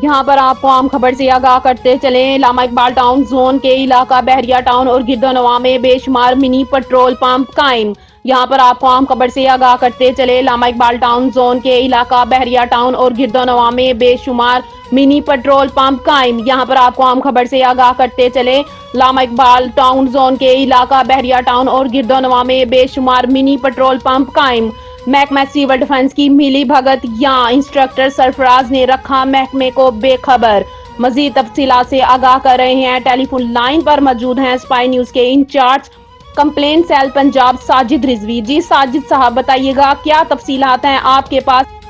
یہاں پر آپ کو عام خبر سے آگاہ کرتے چلیں، علامہ اقبال ٹاؤن زون کے علاقہ بحریہ ٹاؤن اور گرد و نواح میں بے شمار منی پیٹرول پمپ قائم۔ یہاں پر آپ کو عام خبر سے آگاہ کرتے چلے، علامہ اقبال ٹاؤن زون کے علاقہ بحریہ ٹاؤن اور گرد و نواح میں بے شمار منی پیٹرول پمپ قائم۔ یہاں پر آپ کو عام خبر سے آگاہ کرتے چلے، علامہ اقبال ٹاؤن زون کے علاقہ بحریہ ٹاؤن اور گرد و نواح میں بے شمار منی پیٹرول پمپ قائم۔ محکمہ سول ڈیفنس کی ملی بھگت یا انسٹرکٹر سرفراز نے رکھا محکمے کو بے خبر۔ مزید تفصیلات سے آگاہ کر رہے ہیں، ٹیلی فون لائن پر موجود ہیں اسپائی نیوز کے in charge complaint cell Punjab Sajid Rizvi. جی ساجد صاحب بتائیے گا کیا تفصیلات ہیں آپ کے پاس؟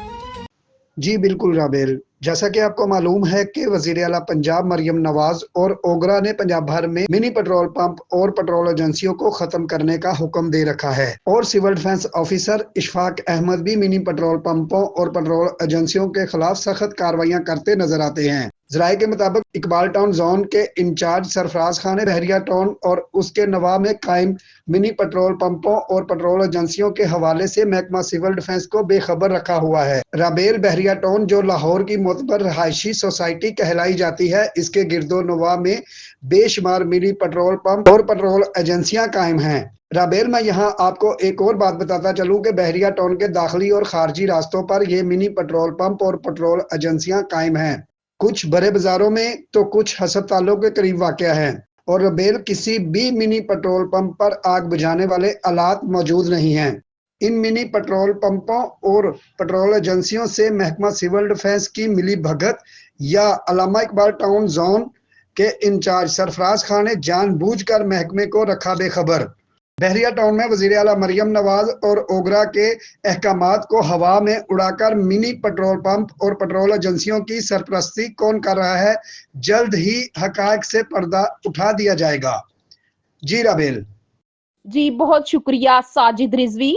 جی بالکل رابیل، جیسا کہ آپ کو معلوم ہے کہ وزیر اعلیٰ پنجاب مریم نواز اور اوگرا نے پنجاب بھر میں منی پیٹرول پمپ اور پیٹرول ایجنسیوں کو ختم کرنے کا حکم دے رکھا ہے، اور civil defence officer Ashfaq Ahmed بھی منی پیٹرول پمپوں اور پیٹرول ایجنسیوں کے خلاف سخت کارروائیاں کرتے نظر آتے ہیں۔ ذرائع کے مطابق اقبال ٹاؤن زون کے انچارج سرفراز خان نے بحریہ ٹاؤن اور اس کے نواح میں قائم منی پیٹرول پمپوں اور پیٹرول ایجنسیوں کے حوالے سے محکمہ سول ڈیفنس کو بے خبر رکھا ہوا ہے۔ رابیل، بحریہ ٹاؤن جو لاہور کی معتبر رہائشی سوسائٹی کہلائی جاتی ہے، اس کے گرد و نواح میں بے شمار منی پیٹرول پمپ اور پیٹرول ایجنسیاں قائم ہیں۔ رابیل، میں یہاں آپ کو ایک اور بات بتاتا چلوں کہ بحریہ ٹاؤن کے داخلی اور خارجی راستوں پر یہ منی پیٹرول پمپ اور پیٹرول ایجنسیاں قائم ہیں، کچھ بڑے بازاروں میں تو کچھ ہسپتالوں کے قریب واقع ہیں۔ اور رابیل، کسی بھی منی پیٹرول پمپ پر آگ بجھانے والے آلات موجود نہیں ہیں۔ ان منی پیٹرول پمپوں اور پیٹرول ایجنسیوں سے محکمہ سول ڈیفنس کی ملی بھگت یا علامہ اقبال ٹاؤن زون کے انچارج سرفراز خان نے جان بوجھ کر محکمے کو رکھا بے خبر۔ بحریہ ٹاؤن میں وزیر اعلیٰ مریم نواز اور اوگرا کے احکامات کو ہوا میں اڑا کر منی پیٹرول پمپ اور پیٹرول ایجنسیوں کی سرپرستی کون کر رہا ہے، جلد ہی حقائق سے پردہ اٹھا دیا جائے گا۔ جی رابیل۔ جی بہت شکریہ ساجد رضوی۔